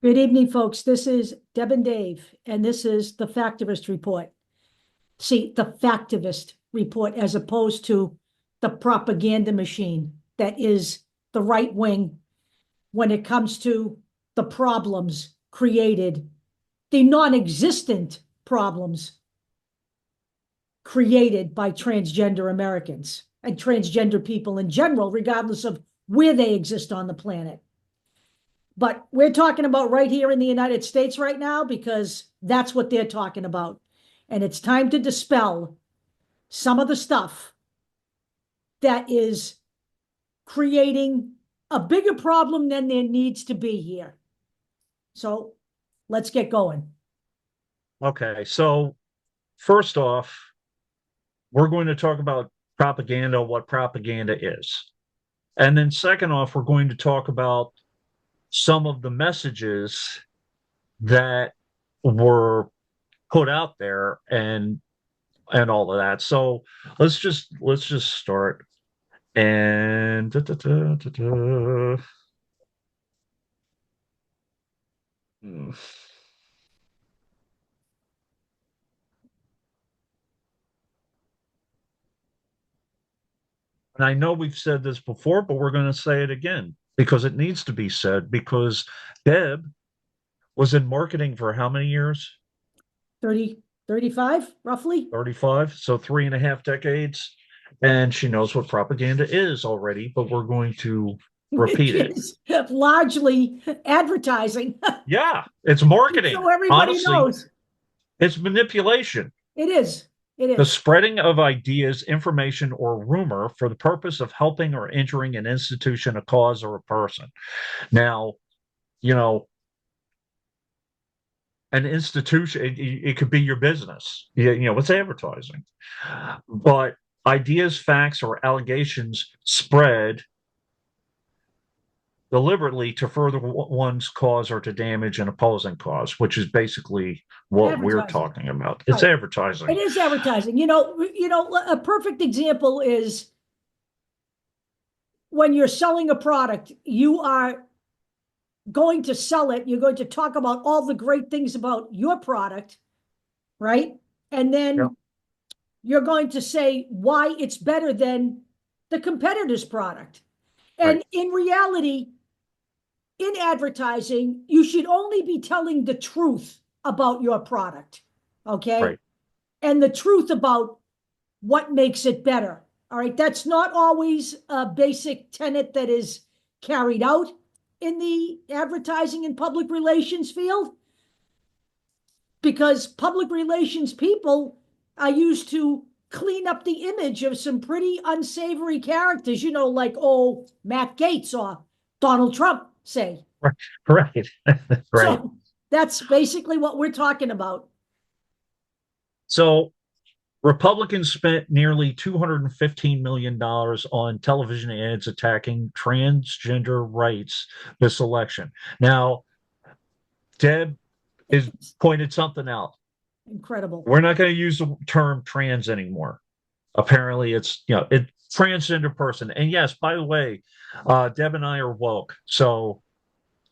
Good evening, folks. This is Deb and Dave, and this is the Factivist Report. See, the Factivist Report as opposed to the propaganda machine that is the right wing when it comes to the problems created, the non-existent problems created by transgender Americans and transgender people in general, regardless of where they exist on the planet. But we're talking about right here in the United States right now because that's what they're talking about. And it's time to dispel some of the stuff that is creating a bigger problem than there needs to be here. So let's get going. Okay, so first off, we're going to talk about propaganda, what propaganda is. And then second off, we're going to talk about some of the messages that were put out there and all of that. So let's just start. And Hmm. And I know we've said this before, but we're going to say it again because it needs to be said because Deb was in marketing for how many years? 30, 35, roughly. 35, so 3.5 decades. And she knows what propaganda is already, but we're going to Which repeat it. is largely advertising. Yeah, it's marketing. So everybody Honestly, knows. it's manipulation. It is. It The is. spreading of ideas, information, or rumor for the purpose of helping or injuring an institution, a cause, or a person. Now, you know, an institution, it could be your business. It's advertising. But ideas, facts, or allegations spread deliberately to further one's cause or to damage an opposing cause, which is basically what we're Advertising. talking about. It's Right. It advertising. is advertising. A perfect example is when you're selling a product, you are going to sell it, you're going to talk about all the great things about your product, right? And Yeah, then you're going to say why it's better than the competitor's product. right, And in reality, in advertising, you should only be telling the truth about your product, okay? right. And the truth about what makes it better. All right. That's not always a basic tenet that is carried out in the advertising and public relations field because public relations people are used to clean up the image of some pretty unsavory characters, like, oh, Matt Gaetz or Donald Trump, say. Right, right, right. So that's basically what we're talking about. So Republicans spent nearly $215 million on television ads attacking transgender rights this election. Now, Deb has pointed something out. Incredible. We're not going to use the term trans anymore. Apparently, it's transgender person. And yes, by the way, Deb and I are woke. So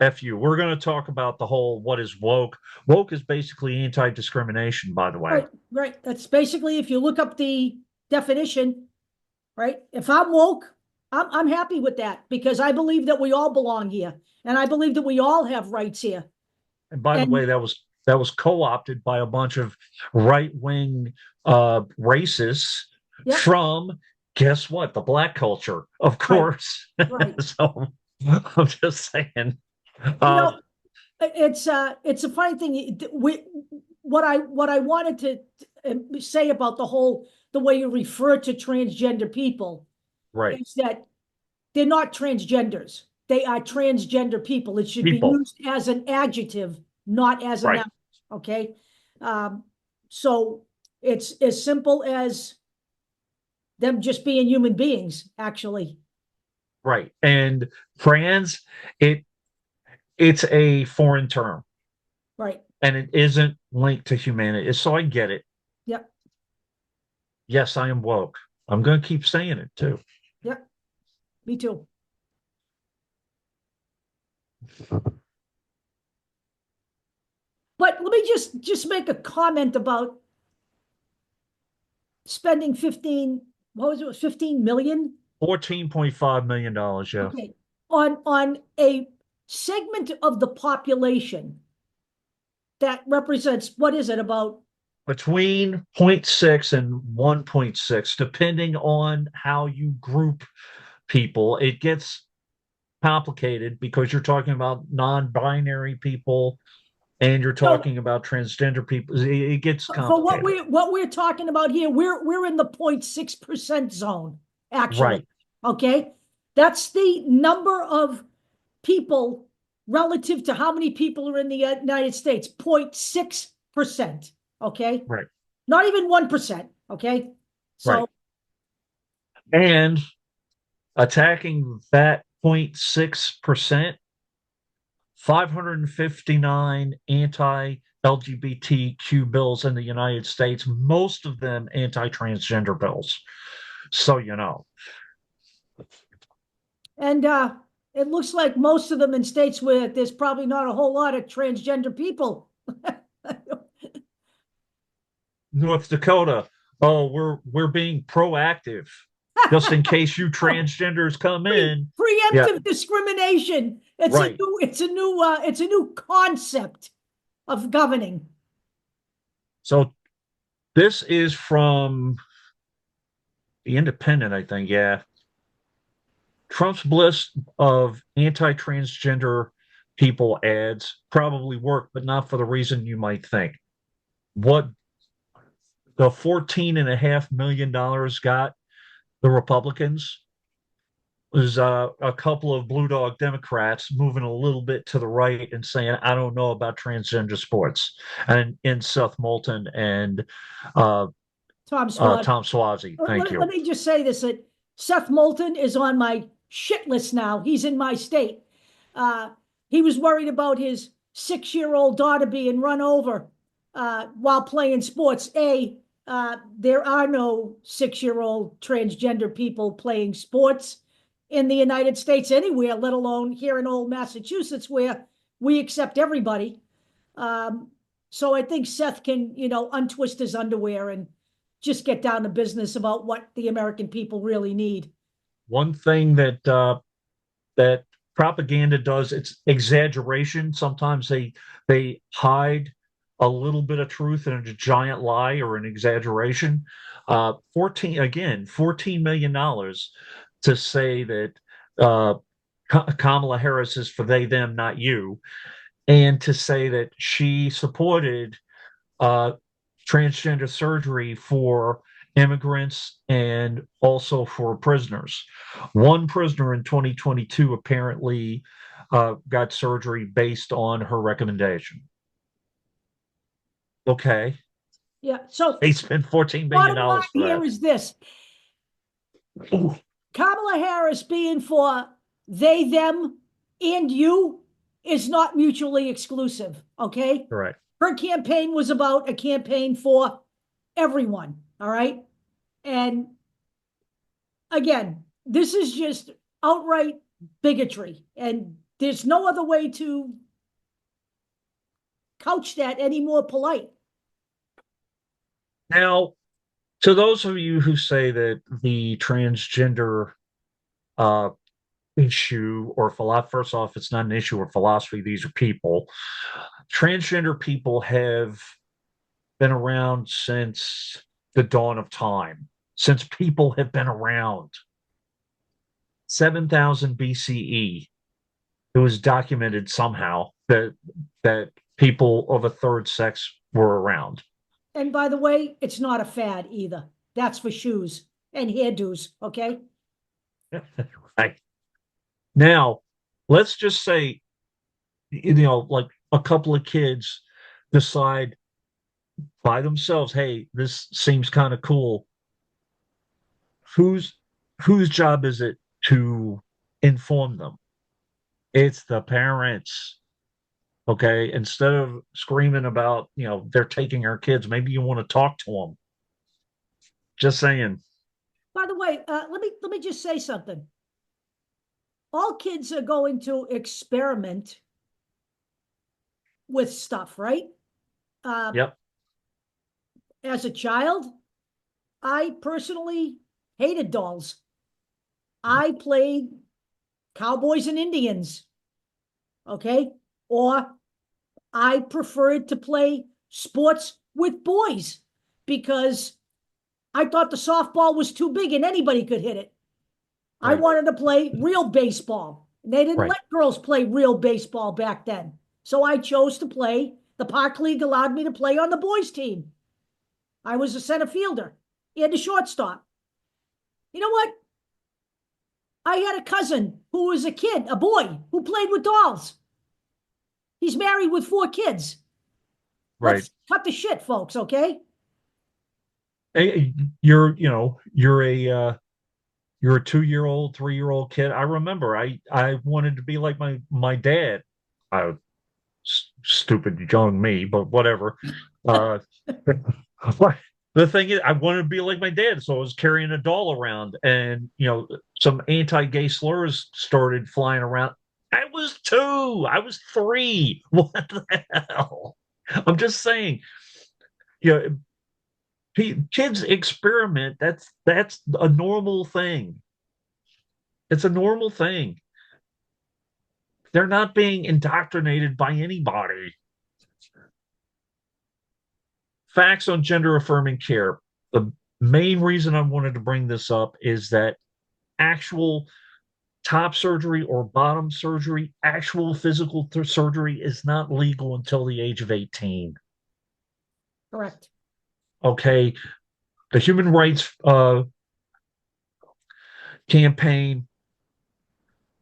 F you. We're going to talk about the whole what is woke. Woke is basically anti-discrimination, by the way. Right, right. That's basically, if you look up the definition, right? If I'm woke, I'm happy with that because I believe that we all belong here, and I believe that we all have rights here. And by the And way, that was co-opted by a bunch of right-wing racists yep, from guess what? The black culture, of right, course. right. So I'm just saying. You Uh, know, it's a funny thing. What I wanted to say about the way you refer to transgender people right. is that they're not transgenders. They are transgender people. It should be People. used as an adjective, not as a Right. noun. Okay. Um, so it's as simple as them just being human beings, actually. Right. And trans, it it's a foreign term Right. and it isn't linked to humanity. So I get it. Yep. Yes, I am woke. I'm going to keep saying it too. Yep. Me too. But let me just make a comment about spending 15, what was it, 15 million? $14.5 million, yeah. Okay, on a segment of the population that represents, what is it, about, Between zero point 0.6 and 1.6, depending on how you group people, it gets complicated because you're talking about non-binary people and you're so talking about transgender people. It gets for complicated. what we're talking about here, we're in the 0.6% zone, actually. Right, Okay? That's the number of people relative to how many people are in the United States, 0.6%. Okay? right, Not even 1%. Okay? right. So, And attacking that 0.6%, 559 anti-LGBTQ bills in the United States, most of them anti-transgender bills. So, you know. and it looks like most of them in states where there's probably not a whole lot of transgender people. North Dakota, oh, we're being proactive just in case you transgenders come in. Yeah, Preemptive discrimination. right. It's a new concept of governing. So this is from the Independent, I think. Yeah. Trump's list of anti-transgender people ads probably work, but not for the reason you might think. What the $14.5 million got the Republicans was a couple of blue dog Democrats moving a little bit to the right and saying, I don't know about transgender sports. And in Seth Moulton and uh, Tom Swad. Tom Swazi. Thank Let you. me just say this, that Seth Moulton is on my shit list now. He's in my state. Uh, he was worried about his 6-year-old daughter being run over while playing sports. There are no 6-year-old transgender people playing sports in the United States anywhere, let alone here in old Massachusetts, where we accept everybody. Um, so I think Seth can, untwist his underwear and just get down to business about what the American people really need. One thing that propaganda does, it's exaggeration. Sometimes they hide a little bit of truth in a giant lie or an exaggeration. 14 million dollars to say that uh, Kamala Harris is for they them, not you, and to say that she supported uh, transgender surgery for immigrants and also for prisoners. One prisoner in 2022 apparently got surgery based on her recommendation. Okay. Yeah. So They spent $14 million bottom line dollars for here that. is this: Kamala Harris being for they, them, and you is not mutually exclusive. Okay. Correct. Her campaign was about a campaign for everyone. All right. And again, this is just outright bigotry. And there's no other way to couch that any more polite. Now, to those of you who say that the transgender uh, issue or philosophy, first off, it's not an issue or philosophy, these are people. Transgender people have been around since the dawn of time, since people have been around. 7,000 BCE, it was documented somehow that people of a third sex were around. And by the way, it's not a fad either. That's for shoes and hairdos. Okay. Right. Now, let's just say, like a couple of kids decide by themselves, hey, this seems kind of cool. Whose whose job is it to inform them? It's the parents. Okay. Instead of screaming about, they're taking our kids, maybe you want to talk to them. Just saying. By the way, let me just say something. All kids are going to experiment with stuff, right? Yep. As a child, I personally hated dolls. I played cowboys and Indians, okay? Or I preferred to play sports with boys because I thought the softball was too big and anybody could hit it. I Right. wanted to play real baseball. They didn't Right. let girls play real baseball back then. So I chose to play. The Park League allowed me to play on the boys' team. I was a center fielder and a shortstop. You know what? I had a cousin who was a kid, a boy, who played with dolls. He's married with 4 kids. Right. Let's cut the shit, folks, okay? Hey, you're a 2-year-old, 3-year-old kid. I remember I wanted to be like my dad. I stupid young me, but whatever. Uh, the thing is, I wanted to be like my dad, so I was carrying a doll around, and some anti-gay slurs started flying around. I was 2. I was 3. What the hell? I'm just saying, you know, kids experiment. That's a normal thing. It's a normal thing. They're not being indoctrinated by anybody. Facts on gender affirming care. The main reason I wanted to bring this up is that actual top surgery or bottom surgery, actual physical surgery is not legal until the age of 18. Correct. Okay. The Human Rights Campaign,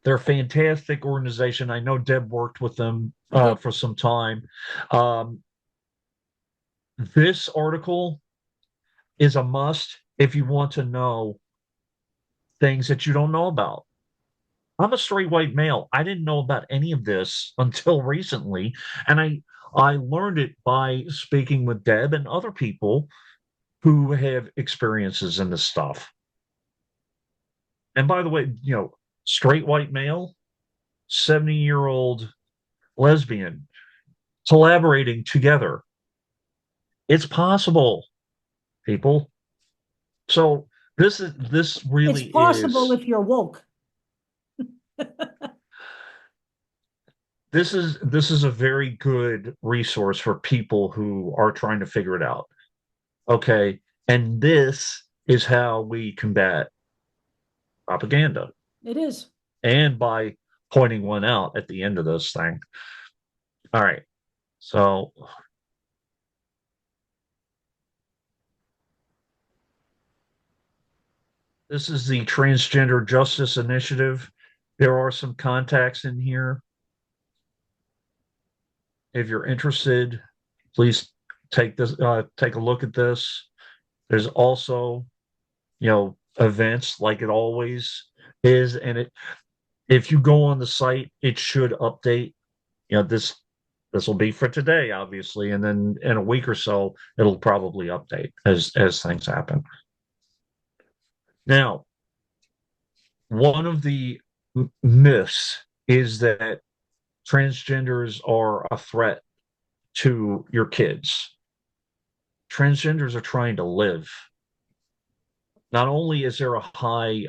they're a fantastic organization. I know Deb worked with them for some time. Um, this article is a must if you want to know things that you don't know about. I'm a straight white male. I didn't know about any of this until recently, and I learned it by speaking with Deb and other people who have experiences in this stuff. And by the way, straight white male, 70-year-old lesbian collaborating together. It's possible, people. So this It's really possible is if you're woke. this is a very good resource for people who are trying to figure it out. Okay. And this is how we combat propaganda. It is. And by pointing one out at the end of this thing. All right. So this is the Transgender Justice Initiative. There are some contacts in here. If you're interested, please take a look at this. There's also, events like it always is, and if you go on the site, it should update. This will be for today, obviously, and then in a week or so, it'll probably update as things happen. Now, one of the myths is that transgenders are a threat to your kids. Transgenders are trying to live. Not only is there a high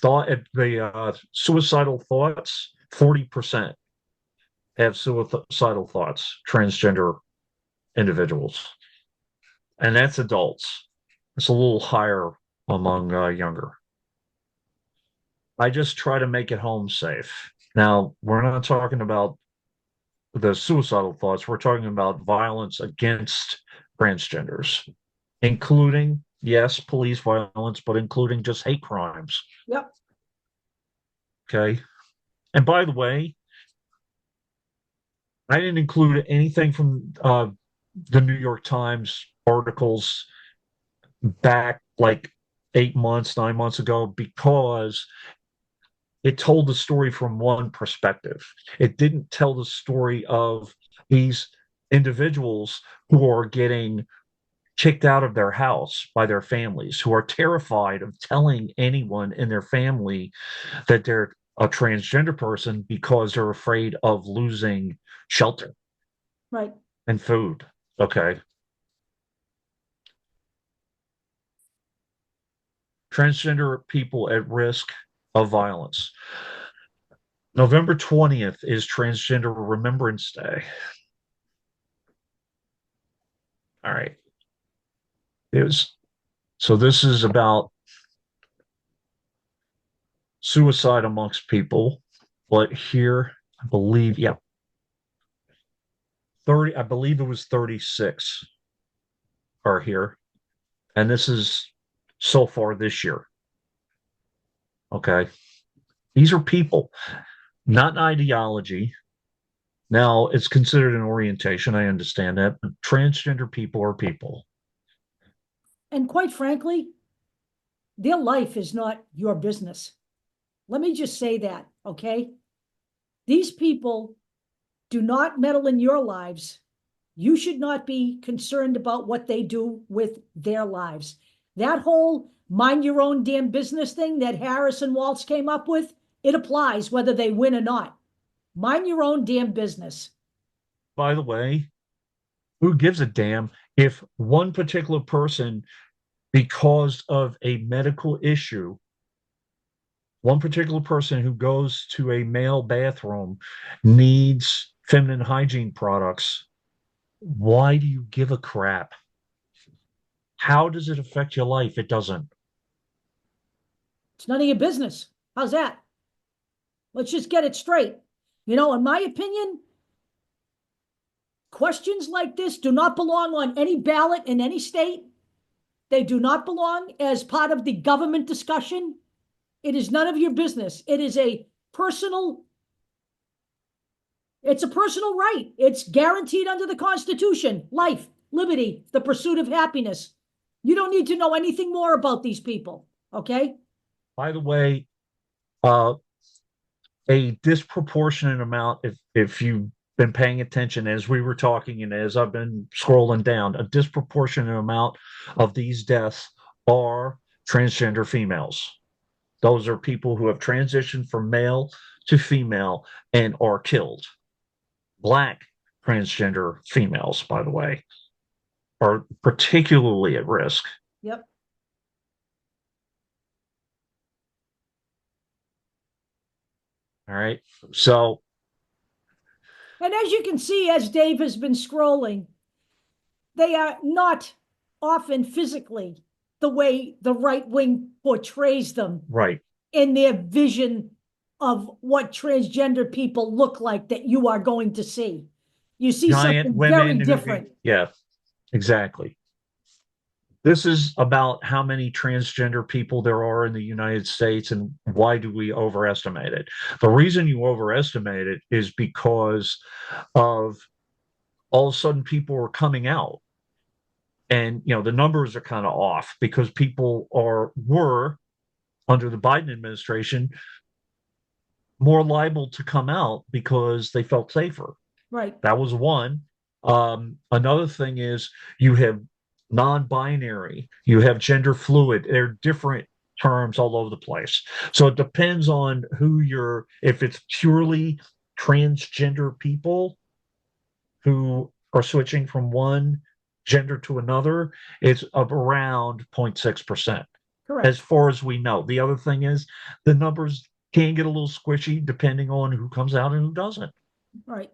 thought at the suicidal thoughts, 40% have suicidal thoughts, transgender individuals. And that's adults. It's a little higher among younger. I just try to make it home safe. Now, we're not talking about the suicidal thoughts. We're talking about violence against transgenders, including, yes, police violence, but including just hate crimes. Yep. Okay. And by the way, I didn't include anything from the New York Times articles back like 8 months, 9 months ago, because it told the story from one perspective. It didn't tell the story of these individuals who are getting kicked out of their house by their families, who are terrified of telling anyone in their family that they're a transgender person because they're afraid of losing shelter. Right. and food. Okay. Transgender people at risk of violence. November 20th is Transgender Remembrance Day. All right. It was so this is about suicide amongst people. But here, I believe, yeah, 30, I believe it was 36 are here. And this is so far this year. Okay. These are people, not an ideology. Now, it's considered an orientation. I understand that. But transgender people are people. And quite frankly, their life is not your business. Let me just say that, okay? These people do not meddle in your lives. You should not be concerned about what they do with their lives. That whole mind your own damn business thing that Harris and Waltz came up with, it applies whether they win or not. Mind your own damn business. By the way, who gives a damn if one particular person, because of a medical issue, one particular person who goes to a male bathroom needs feminine hygiene products? Why do you give a crap? How does it affect your life? It doesn't. It's none of your business. How's that? Let's just get it straight. You know, in my opinion, questions like this do not belong on any ballot in any state. They do not belong as part of the government discussion. It is none of your business. It is a personal, it's a personal right. It's guaranteed under the Constitution, life, liberty, the pursuit of happiness. You don't need to know anything more about these people, okay? By the way, uh, a disproportionate amount, if you've been paying attention as we were talking and as I've been scrolling down, a disproportionate amount of these deaths are transgender females. Those are people who have transitioned from male to female and are killed. Black transgender females, by the way, are particularly at risk. Yep. All right. So, And as you can see, as Dave has been scrolling, they are not often physically the way the right wing portrays them right. in their vision of what transgender people look like that you are going to see. You see Giant something very women who, different. yeah, exactly. This is about how many transgender people there are in the United States and why do we overestimate it. The reason you overestimate it is because of all of a sudden people are coming out, and the numbers are kind of off because people were under the Biden administration more liable to come out because they felt safer. Right. That was one. Another thing is you have non-binary, you have gender fluid. They're different terms all over the place. So it depends on if it's purely transgender people who are switching from one gender to another, it's up around 0.6%. Correct. As far as we know. The other thing is the numbers can get a little squishy depending on who comes out and who doesn't. Right.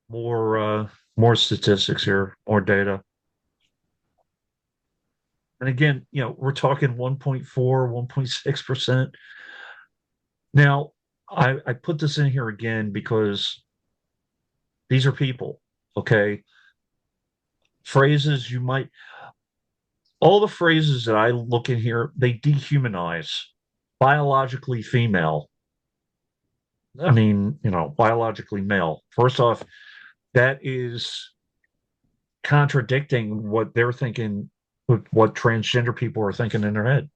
More statistics here, more data. And again, we're talking 1.4, 1.6%. Now, I put this in here again because these are people, okay? Phrases all the phrases that I look in here, they dehumanize biologically female. I mean, biologically male. First off, that is contradicting what they're thinking, what transgender people are thinking in their head.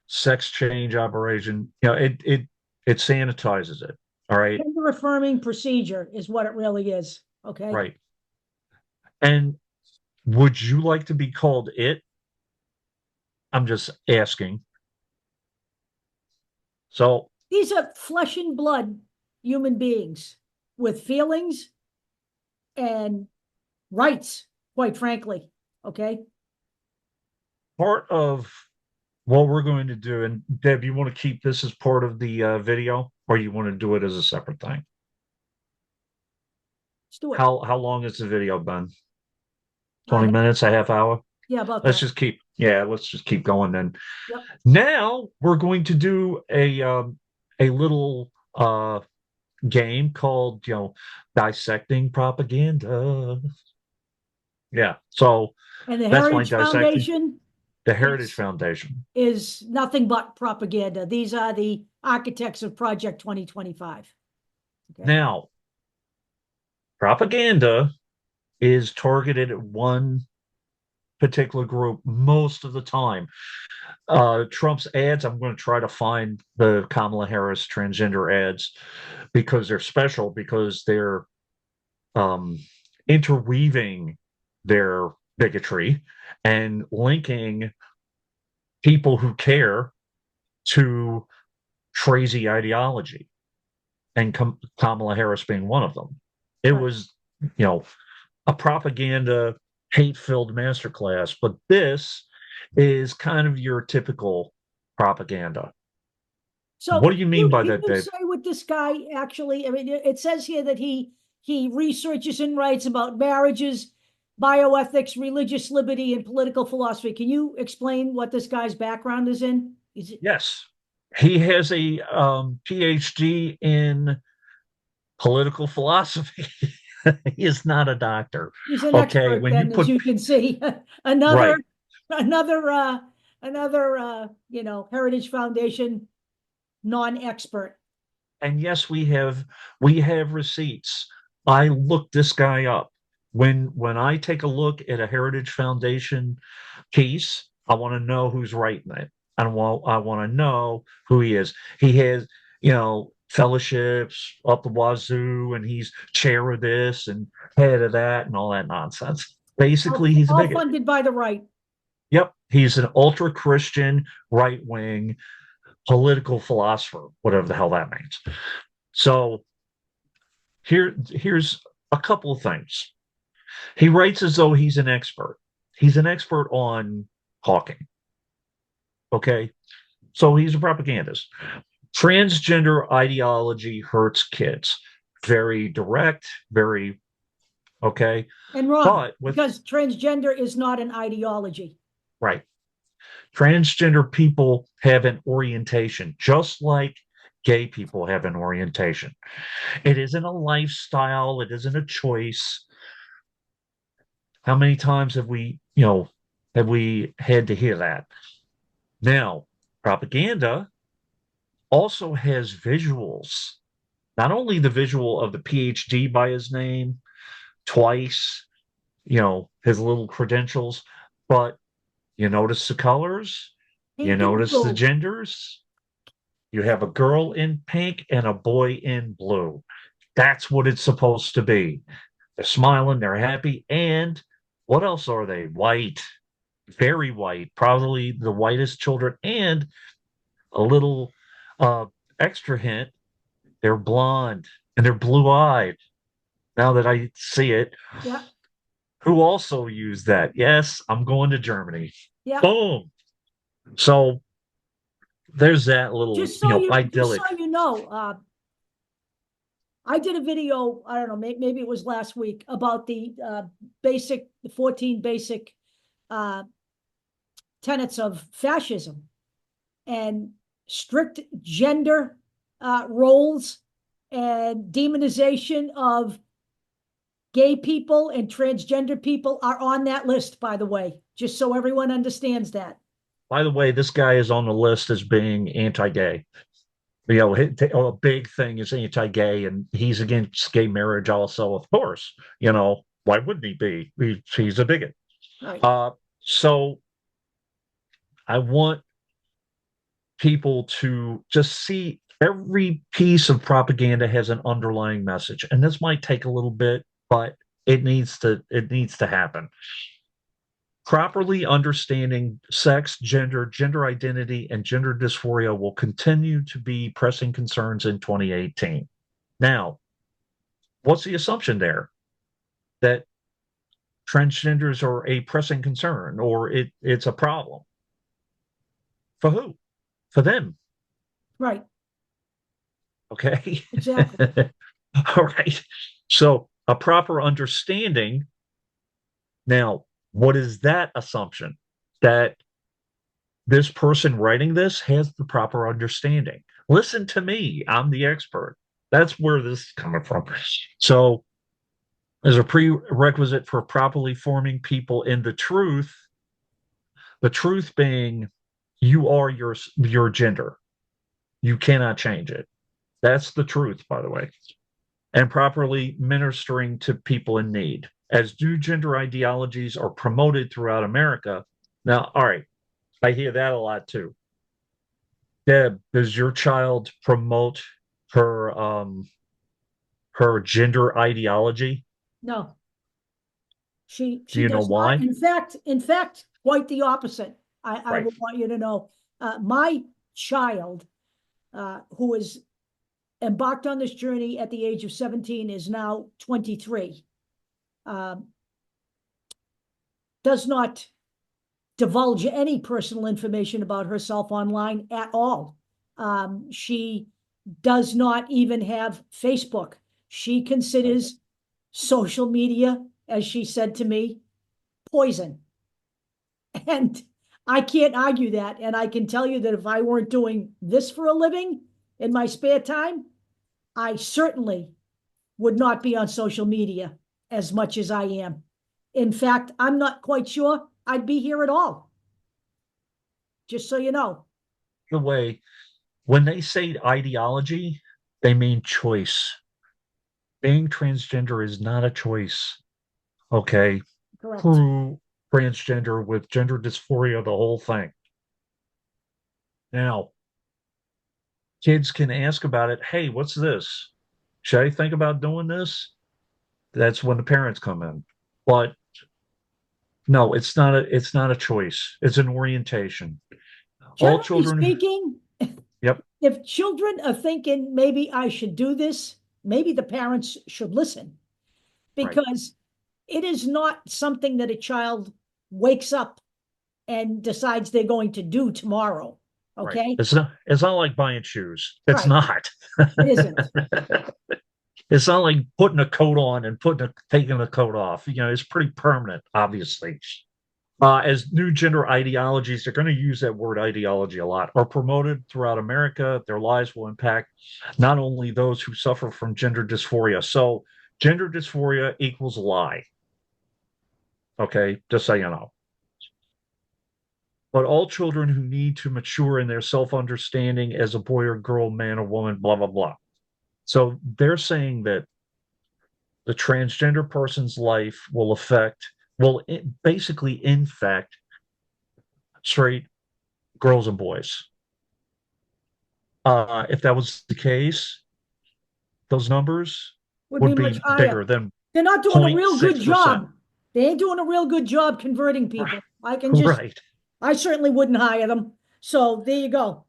Sex change operation, it sanitizes it. All right. Gender affirming procedure is what it really is. Okay. Right. And would you like to be called it? I'm just asking. So These are flesh and blood human beings with feelings and rights, quite frankly. Okay. Part of what we're going to do, and Deb, you want to keep this as part of the video, or you want to do it as a separate thing? Let's do it. How long has the video been? 20 Uh, minutes, a half hour? yeah, about Let's that. just keep, yeah, let's just keep going then. Yep. Now we're going to do a little game called, dissecting propaganda. Yeah. So And the that's my Heritage dissecting Foundation the Heritage is Foundation. is nothing but propaganda. These are the architects of Project 2025. Okay. Now, propaganda is targeted at one particular group most of the time. Trump's ads, I'm going to try to find the Kamala Harris transgender ads because they're special, because they're interweaving their bigotry and linking people who care to crazy ideology, and Kamala Harris being one of them. It Right. was, a propaganda hate-filled masterclass, but this is kind of your typical propaganda. So What do you mean by can that, you Dave? say what this guy actually, I mean, it says here that he researches and writes about marriages, bioethics, religious liberty, and political philosophy. Can you explain what this guy's background is in? Is it, Yes, he has a PhD in political philosophy. He is not a doctor. he's an Okay, expert when you then, as put you can see. another right, another Heritage Foundation non-expert. and yes, we have receipts. I looked this guy up. When I take a look at a Heritage Foundation piece, I want to know who's writing it. I want to know who he is. He has, fellowships up the wazoo, and he's chair of this and head of that and all that nonsense. Basically, he's a All bigot. funded by the right. Yep, he's an ultra Christian, right wing political philosopher, whatever the hell that means. So here's a couple of things. He writes as though he's an expert. He's an expert on hawking. Okay, so he's a propagandist. Transgender ideology hurts kids. Very direct, very okay. And wrong, But with because transgender is not an ideology. right, transgender people have an orientation, just like gay people have an orientation. It isn't a lifestyle, it isn't a choice. How many times have we had to hear that? Now, propaganda also has visuals. Not only the visual of the PhD by his name twice, his little credentials, but you notice the colors, you Pink and notice the blue. genders. You have a girl in pink and a boy in blue. That's what it's supposed to be. They're smiling, they're happy, and what else are they? White, very white, probably the whitest children, and a little uh, extra hint, they're blonde and they're blue-eyed. Now that I see it, Yeah, who also used that? Yes, I'm going to Germany. yeah. Boom. So there's that little, Just idyllic. so you know, I did a video, I don't know, maybe it was last week, about the 14 basic uh, tenets of fascism and strict gender roles and demonization of gay people and transgender people are on that list, by the way, just so everyone understands that. By the way, this guy is on the list as being anti-gay. A big thing is anti-gay, and he's against gay marriage also, of course. Why wouldn't he be? He's a bigot. Right. So I want people to just see every piece of propaganda has an underlying message. And this might take a little bit, but it needs to happen. Properly understanding sex, gender identity, and gender dysphoria will continue to be pressing concerns in 2018. Now, what's the assumption there? That transgenders are a pressing concern or it's a problem. For who? For them. Right. Okay. Exactly. All right. So a proper understanding. Now, what is that assumption? That this person writing this has the proper understanding. Listen to me. I'm the expert. That's where this is coming from. So, as a prerequisite for properly forming people in the truth being you are your gender. You cannot change it. That's the truth, by the way. And properly ministering to people in need. As new gender ideologies are promoted throughout America. Now, all right, I hear that a lot too. Deb, does your child promote her gender ideology? No, she Do she you know does not. why? In fact, quite the opposite. I Right. would want you to know. My child, who is embarked on this journey at the age of 17, is now 23. Um, does not divulge any personal information about herself online at all. She does not even have Facebook. She considers social media, as she said to me, poison. And I can't argue that. And I can tell you that if I weren't doing this for a living in my spare time, I certainly would not be on social media as much as I am. In fact, I'm not quite sure I'd be here at all, just so you know. The way when they say ideology, they mean choice. Being transgender is not a choice. Okay. Correct. True transgender with gender dysphoria, the whole thing. Now, kids can ask about it. Hey, what's this? Should I think about doing this? That's when the parents come in. But no, it's not a choice. It's an orientation. All Generally children, speaking, yep, if children are thinking maybe I should do this, maybe the parents should listen, right, because it is not something that a child wakes up and decides they're going to do tomorrow. right. Okay. It's not like buying shoes. It's Right. not. It isn't. It's not like putting a coat on and taking the coat off. It's pretty permanent, obviously. As new gender ideologies, they're going to use that word ideology a lot, are promoted throughout America. Their lives will impact not only those who suffer from gender dysphoria. So, gender dysphoria equals lie. Okay, just so you know. But all children who need to mature in their self understanding as a boy or girl, man or woman, blah, blah, blah. So, they're saying that the transgender person's life will basically infect straight girls and boys. If that was the case, those numbers Would be would much be higher. bigger than They're not doing a real good 0.6%. job. They ain't doing a real good job converting people. Right. I certainly wouldn't hire them. So there you go.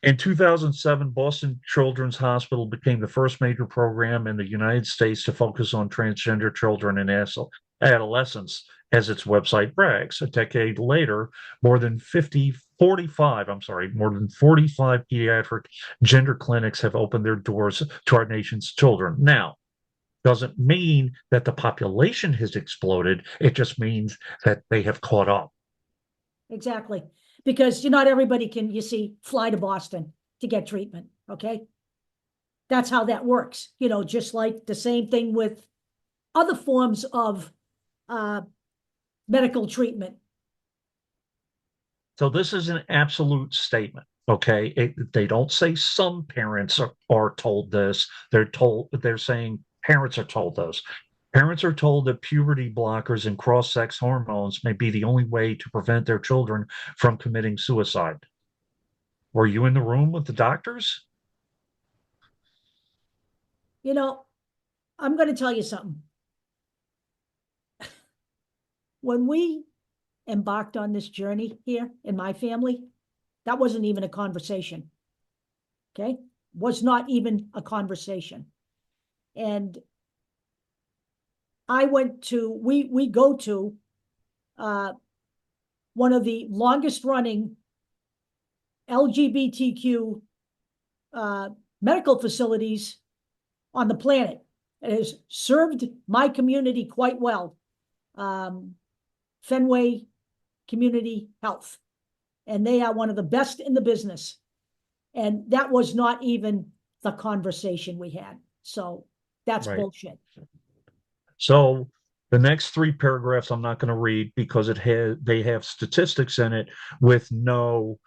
In 2007, Boston Children's Hospital became the first major program in the United States to focus on transgender children and adolescents, as its website brags. A decade later, more than 45 pediatric gender clinics have opened their doors to our nation's children. Now, doesn't mean that the population has exploded. It just means that they have caught up. Exactly. Because not everybody can, you see, fly to Boston to get treatment. Okay. That's how that works. Just like the same thing with other forms of uh, medical treatment. So this is an absolute statement. Okay. They don't say some parents are told this. They're saying parents are told this. Parents are told that puberty blockers and cross sex hormones may be the only way to prevent their children from committing suicide. Were you in the room with the doctors? You know, I'm going to tell you something. When we embarked on this journey here in my family, that wasn't even a conversation. Okay? Was not even a conversation. And I went to, we go to one of the longest running LGBTQ medical facilities on the planet. It has served my community quite well. Fenway Community Health. And they are one of the best in the business. And that was not even the conversation we had. So that's Right. bullshit. So the next three paragraphs I'm not going to read because they have statistics in it with no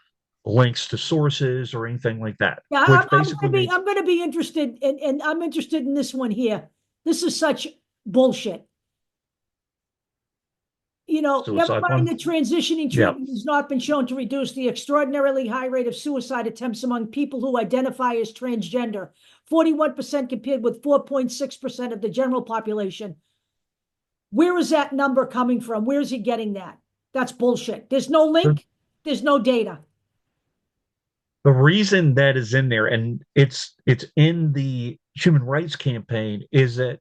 links to sources or anything like that. Yeah, Which basically I'm gonna be interested in, and I'm interested in this one here. This is such bullshit. You know, never suicide mind one. the transitioning Yeah. treatment has not been shown to reduce the extraordinarily high rate of suicide attempts among people who identify as transgender. 41% compared with 4.6% of the general population. Where is that number coming from? Where is he getting that? That's bullshit. There's no The, link. There's no data. the reason that is in there, and it's in the human rights campaign, is that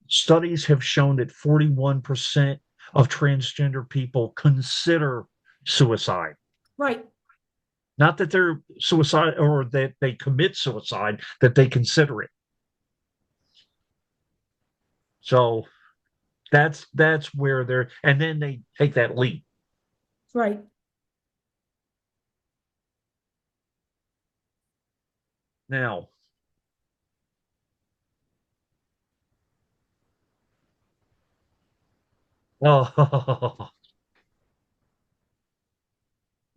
studies have shown that 41% of transgender people consider suicide. Right. Not that they're suicide or that they commit suicide, that they consider it. So that's where they're, and then they take that leap. Right. Now, oh,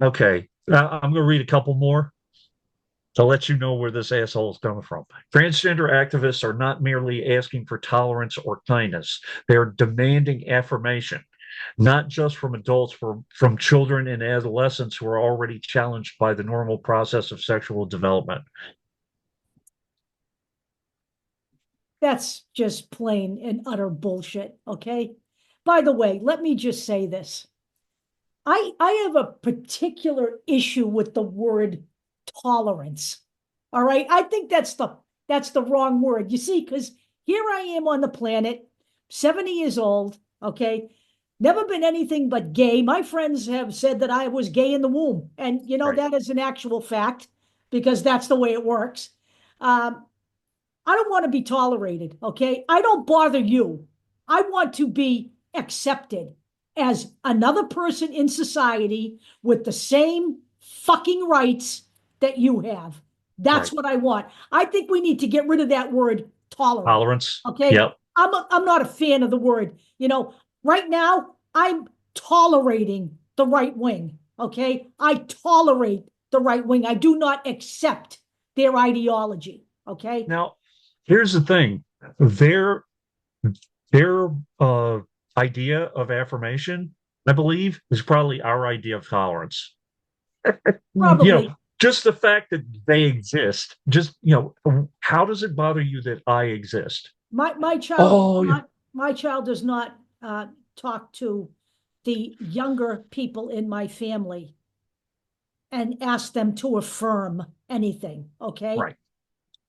okay. I'm going to read a couple more to let you know where this asshole is coming from. Transgender activists are not merely asking for tolerance or kindness, they're demanding affirmation, not just from adults, from children and adolescents who are already challenged by the normal process of sexual development. That's just plain and utter bullshit. Okay. By the way, let me just say this. I have a particular issue with the word tolerance. All right. I think that's the wrong word. You see, because here I am on the planet, 70 years old, okay, never been anything but gay. My friends have said that I was gay in the womb. And you know, Right. that is an actual fact because that's the way it works. Um, I don't want to be tolerated, okay? I don't bother you. I want to be accepted as another person in society with the same fucking rights that you have. That's Right. what I want. I think we need to get rid of that word tolerate, Tolerance. okay? Yep. I'm not a fan of the word. You know, right now I'm tolerating the right wing, okay? I tolerate the right wing. I do not accept their ideology, okay? Now, here's the thing. Their their idea of affirmation, I believe, is probably our idea of tolerance. Probably. Just the fact that they exist, just how does it bother you that I exist? My child Oh, yeah. my child does not talk to the younger people in my family and ask them to affirm anything, okay? Right.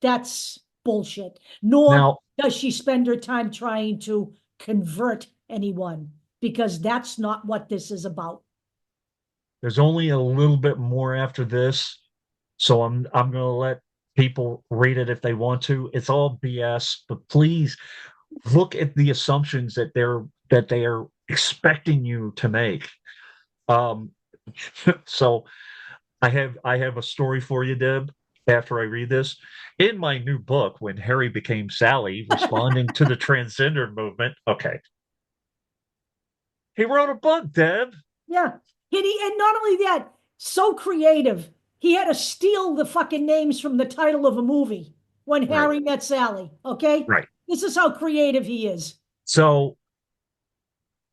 That's bullshit. Nor Now, does she spend her time trying to convert anyone because that's not what this is about. there's only a little bit more after this, so I'm going to let people read it if they want to. It's all BS, but please look at the assumptions that they are expecting you to make. Um, so I have a story for you, Deb. After I read this, in my new book, When Harry Became Sally, responding to the transgender movement. Okay, he wrote a book, Deb. Yeah. And not only that, so creative. He had to steal the fucking names from the title of a movie, When Right, Harry Met Sally. Okay? right. This is how creative he is. So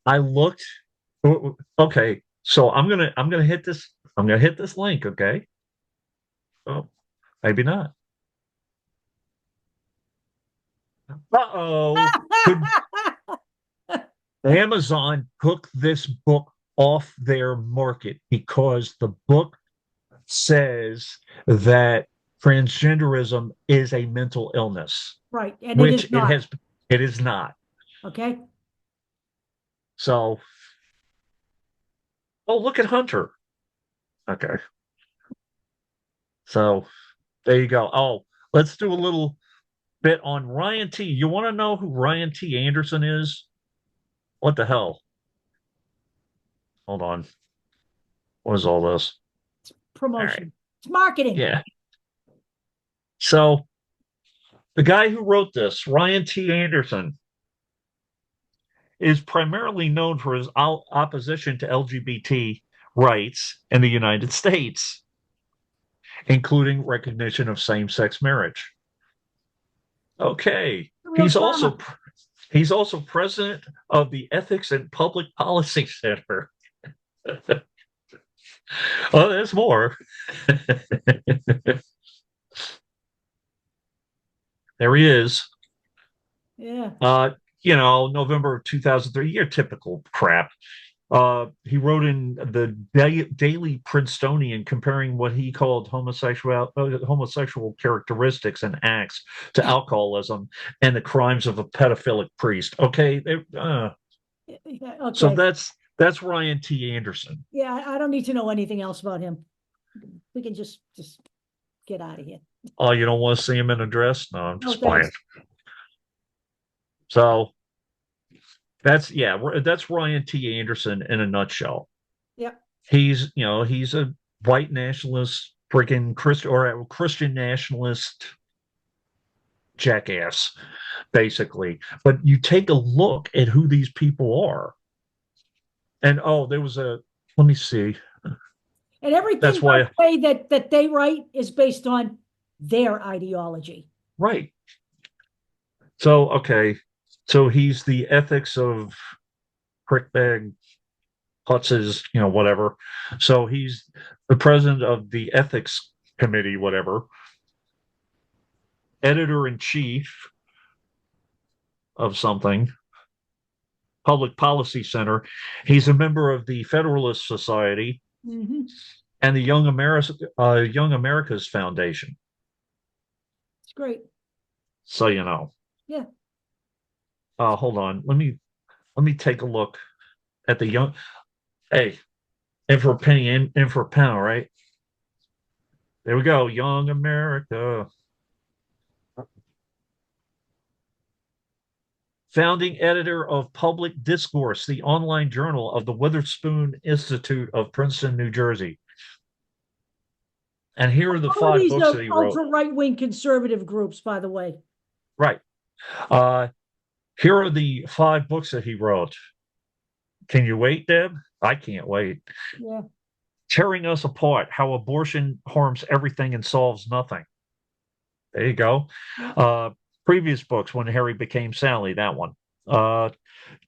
I looked. Okay, so I'm gonna hit this. I'm gonna hit this link. Okay. Oh, maybe not. Uh-oh. Could Amazon took this book off their market because the book says that transgenderism is a mental illness, Right. And it is which not. it is not. Okay. So, oh, look at Hunter. Okay. So there you go. Oh, let's do a little bit on Ryan T. You want to know who Ryan T. Anderson is? What the hell? Hold on. What is all this? All right. Promotion. It's marketing. Yeah. So the guy who wrote this, Ryan T. Anderson, is primarily known for his opposition to LGBT rights in the United States, including recognition of same-sex marriage. Okay. A real charmer. He's also president of the Ethics and Public Policy Center. Oh, there's more. There he is. Yeah. November of 2003, your typical crap. He wrote in the Daily Princetonian comparing what he called homosexual characteristics and acts to alcoholism and the crimes of a pedophilic priest. Okay, Yeah, so okay. that's Ryan T. Anderson. Yeah, I don't need to know anything else about him. We can just get out of here. Oh, you don't want to see him in a dress? No, I'm No, just playing. thanks. So that's Ryan T. Anderson in a nutshell. Yep. He's a white nationalist, freaking Christian nationalist jackass, basically. But you take a look at who these people are, and let me see. And everything, That's by why, the way, that they write is based on their ideology. right. So okay, so he's the ethics of prickbag Hutz's, whatever. So he's the president of the ethics committee, whatever, editor in chief of something, Public Policy Center. He's a member of the Federalist Society Mm-hmm. and the Young America's Foundation. It's great. So you know. Yeah. Hold on. Let me take a look at the young. Hey, in for a penny, in for a pound, right? There we go. Young America. Founding editor of Public Discourse, the online journal of the Witherspoon Institute of Princeton, New Jersey. And here are the All of 5 these books are that he wrote. ultra right-wing conservative groups, by the way. Right. Uh, Here are the 5 books that he wrote. Can you wait, Deb? I can't wait. Yeah. Tearing Us Apart: How Abortion Harms Everything and Solves Nothing. There you go. Yeah. Previous books, When Harry Became Sally, that one.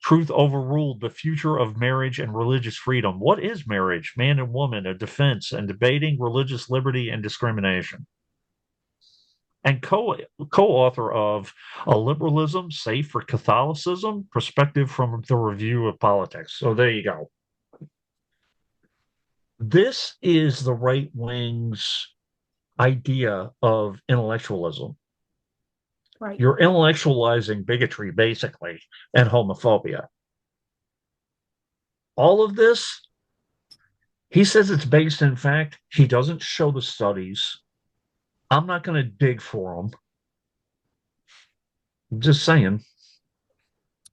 Truth Overruled: The Future of Marriage and Religious Freedom. What is marriage, man and woman, a defense, and debating religious liberty and discrimination. And co-author of A Liberalism Safe for Catholicism, Perspective from the Review of Politics. So there you go. This is the right wing's idea of intellectualism. Right. You're intellectualizing bigotry, basically, and homophobia. All of this, he says it's based in fact. He doesn't show the studies. I'm not going to dig for them. I'm just saying.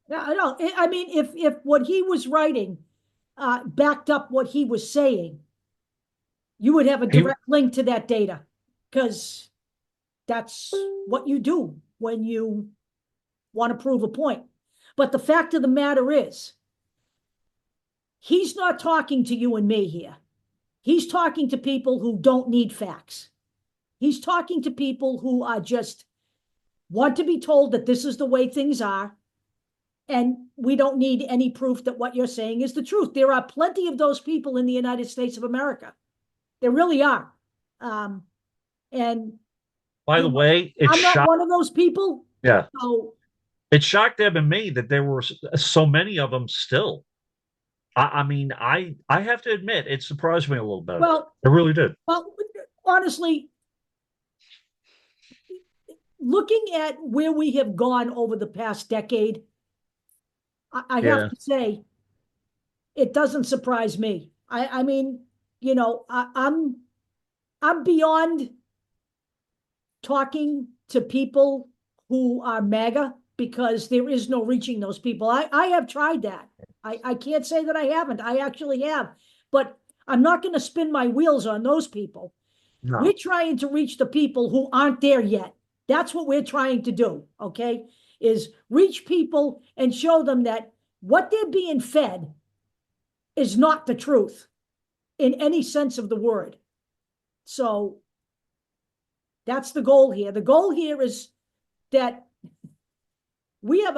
Yeah, I know. I mean, if what he was writing backed up what he was saying, you would have a He, direct link to that data because that's what you do when you want to prove a point. But the fact of the matter is, he's not talking to you and me here. He's talking to people who don't need facts. He's talking to people who are just want to be told that this is the way things are. And we don't need any proof that what you're saying is the truth. There are plenty of those people in the United States of America. There really are. And by you the know, way, I'm not one of those people. Yeah. So It shocked Deb and me that there were so many of them still. I mean, I have to admit, it surprised me a little bit. Well, It really did. well, honestly, looking at where we have gone over the past decade, I have Yeah. to say it doesn't surprise me. I mean, you know, I'm beyond talking to people who are MAGA because there is no reaching those people. I have tried that. I can't say that I haven't. I actually have. But I'm not going to spin my wheels on those people. We're No. trying to reach the people who aren't there yet. That's what we're trying to do, okay? Is reach people and show them that what they're being fed is not the truth in any sense of the word. So that's the goal here. The goal here is that we have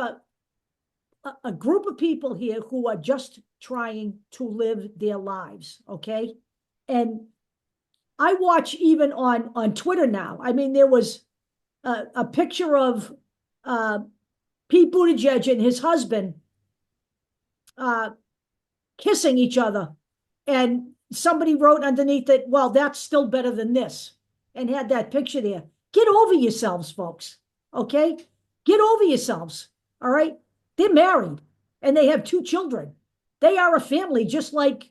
a group of people here who are just trying to live their lives, okay? And I watch even on Twitter now. I mean, there was a picture of uh, Pete Buttigieg and his husband uh, kissing each other, and somebody wrote underneath it, "Well, that's still better than this," and had that picture there. Get over yourselves, folks. Okay, get over yourselves. All right, they're married and they have two children. They are a family, just like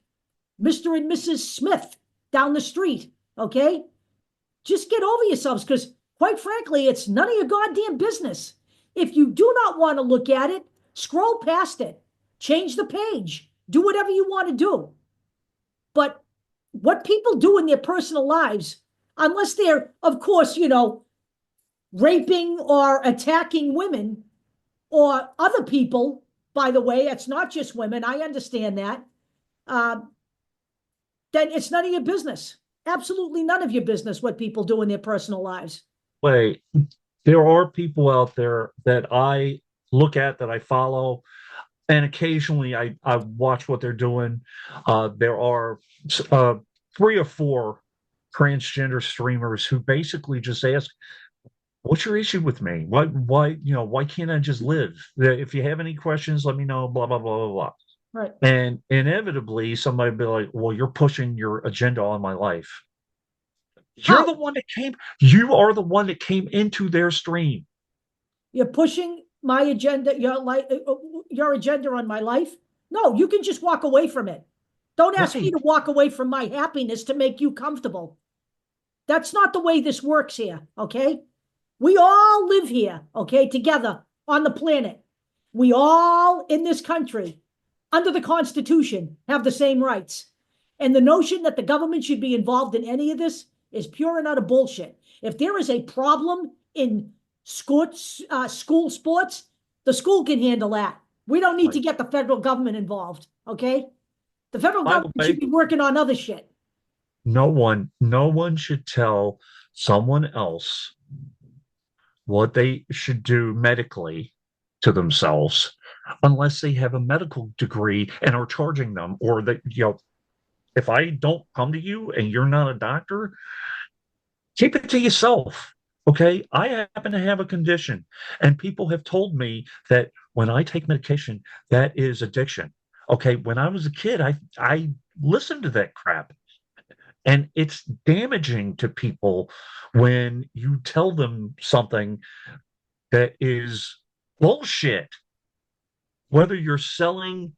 Mr. and Mrs. Smith down the street. Okay, just get over yourselves because, quite frankly, it's none of your goddamn business. If you do not want to look at it, scroll past it, change the page, do whatever you want to do. But what people do in their personal lives, unless they're, of course, raping or attacking women or other people, by the way, it's not just women, I understand that, um, then it's none of your business. Absolutely none of your business what people do in their personal lives. Wait, there are people out there that I look at, that I follow, and occasionally I watch what they're doing. There are uh, three or four transgender streamers who basically just ask, "What's your issue with me? Why can't I just live? If you have any questions, let me know." Blah blah blah blah blah. Right. And inevitably, somebody will be like, "Well, you're pushing your agenda on my life." You're How? the one that came. You are the one that came into their stream. You're pushing my agenda, your agenda on my life? No, you can just walk away from it. Don't ask me Right. to walk away from my happiness to make you comfortable. That's not the way this works here, okay? We all live here, okay, together on the planet. We all in this country, under the Constitution, have the same rights. And the notion that the government should be involved in any of this is pure and utter bullshit. If there is a problem in school sports, the school can handle that. We don't need to Right. get the federal government involved, okay? The federal By the government should way, be working on other shit. no one should tell someone else what they should do medically to themselves unless they have a medical degree and are charging them, or that, if I don't come to you and you're not a doctor, keep it to yourself. Okay. I happen to have a condition, and people have told me that when I take medication, that is addiction. Okay. When I was a kid, I listened to that crap. And it's damaging to people when you tell them something that is bullshit. Whether you're selling,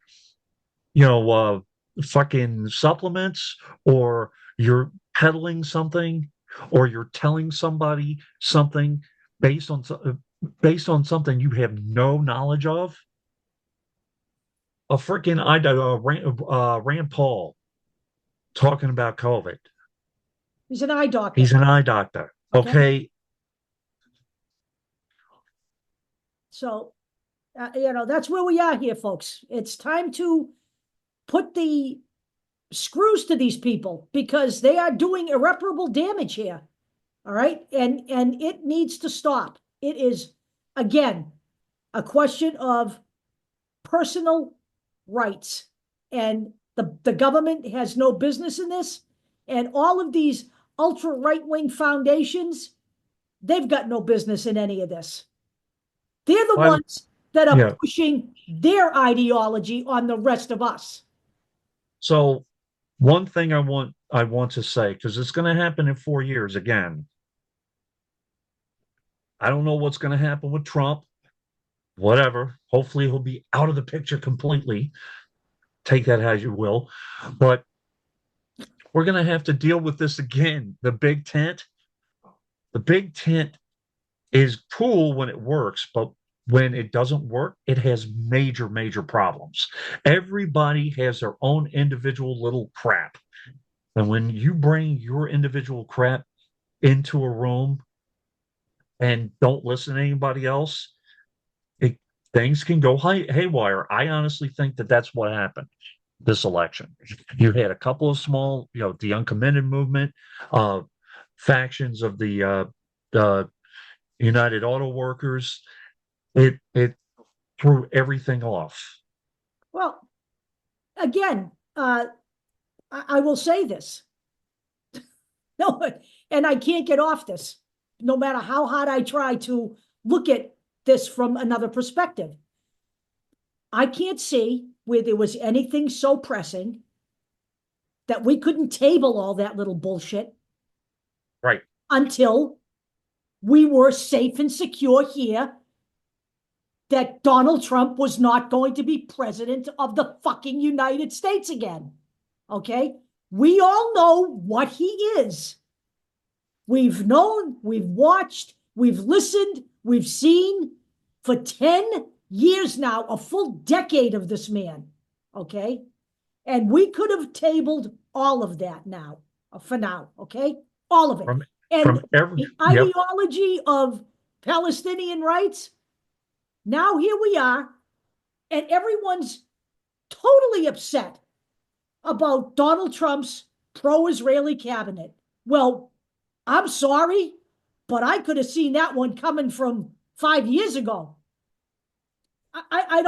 fucking supplements, or you're peddling something, or you're telling somebody something based on based on something you have no knowledge of. A freaking Rand Paul talking about COVID. He's an eye He's doctor, an eye doctor. okay? Okay. So, that's where we are here, folks. It's time to put the screws to these people because they are doing irreparable damage here. All right. And it needs to stop. It is, again, a question of personal rights. And the government has no business in this. And all of these ultra right wing foundations, they've got no business in any of this. They're the By the ones that are Yeah. pushing their ideology on the rest of us. So one thing I want to say, because it's going to happen in 4 years again. I don't know what's going to happen with Trump. Whatever. Hopefully he'll be out of the picture completely. Take that as you will. But we're going to have to deal with this again. The big tent is cool when it works, but when it doesn't work, it has major, major problems. Everybody has their own individual little crap. And when you bring your individual crap into a room and don't listen to anybody else, it, things can go haywire. I honestly think that that's what happened this election. You had a couple of small, the uncommitted movement, uh, factions of the United Auto Workers. It threw everything off. Well, again, I will say this. No, and I can't get off this, no matter how hard I try to look at this from another perspective. I can't see where there was anything so pressing that we couldn't table all that little bullshit Right. until we were safe and secure here that Donald Trump was not going to be president of the fucking United States again. Okay? We all know what he is. We've known, we've watched, we've listened, we've seen for 10 years now, a full decade of this man. Okay? And we could have tabled all of that now, for now. Okay? All of it. And the Yep. ideology of Palestinian rights, now here we are, and everyone's totally upset about Donald Trump's pro-Israeli cabinet. Well, I'm sorry, but I could have seen that one coming from 5 years ago. I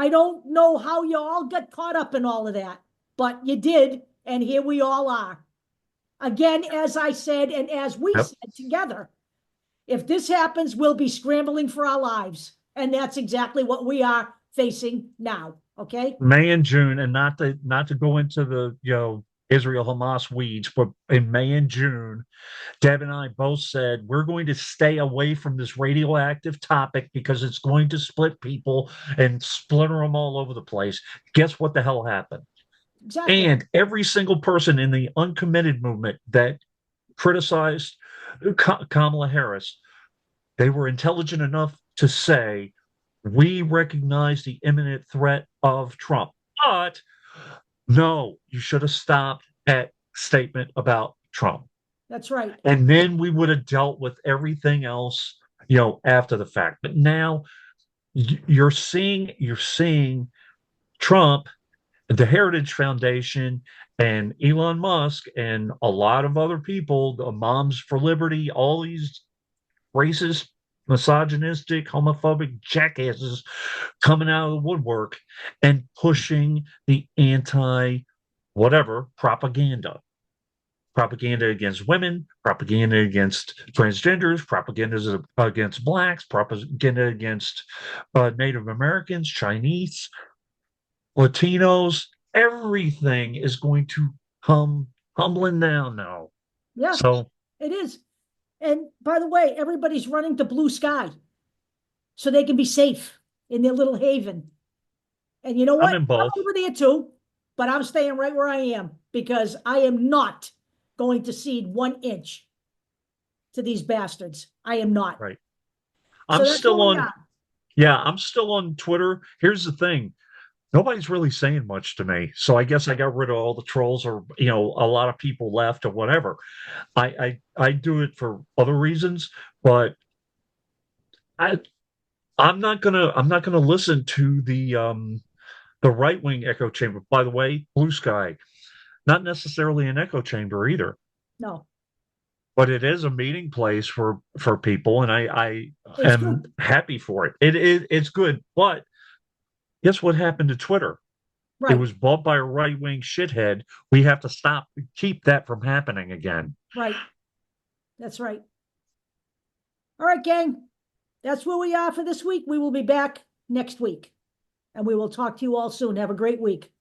don't know how you all got caught up in all of that, but you did, and here we all are. Again, as I said, and as we Yep. said together, if this happens, we'll be scrambling for our lives. And that's exactly what we are facing now. Okay. May and June, and not to go into the Israel Hamas weeds, but in May and June, Deb and I both said we're going to stay away from this radioactive topic because it's going to split people and splinter them all over the place. Guess what the hell happened? Exactly. And every single person in the uncommitted movement that criticized Kamala Harris, they were intelligent enough to say, we recognize the imminent threat of Trump. But no, you should have stopped at statement about Trump. That's right. And then we would have dealt with everything else, after the fact. But now you're seeing Trump, the Heritage Foundation, and Elon Musk, and a lot of other people, the Moms for Liberty, all these racist, misogynistic, homophobic jackasses coming out of the woodwork and pushing the anti whatever propaganda against women, propaganda against transgenders, propaganda against blacks, propaganda against Native Americans, Chinese, Latinos. Everything is going to come humbling down now. Yeah, So it is. And by the way, everybody's running to blue sky so they can be safe in their little haven. And you know I'm what? in I'm both. over there too, but I'm staying right where I am because I am not going to cede 1 inch to these bastards. I am not. Right. So I'm that's where still we on. are. Yeah, I'm still on Twitter. Here's the thing. Nobody's really saying much to me. So I guess I got rid of all the trolls, or a lot of people left or whatever. I do it for other reasons, but I I'm not gonna listen to the right wing echo chamber. By the way, Blue Sky, not necessarily an echo chamber either, No, but it is a meeting place for people, and I it's am good. happy for it. It's good, but guess what happened to Twitter? It Right, was bought by a right wing shithead. We have to keep that from happening again. right. That's right. All right, gang. That's where we are for this week. We will be back next week and we will talk to you all soon. Have a great week.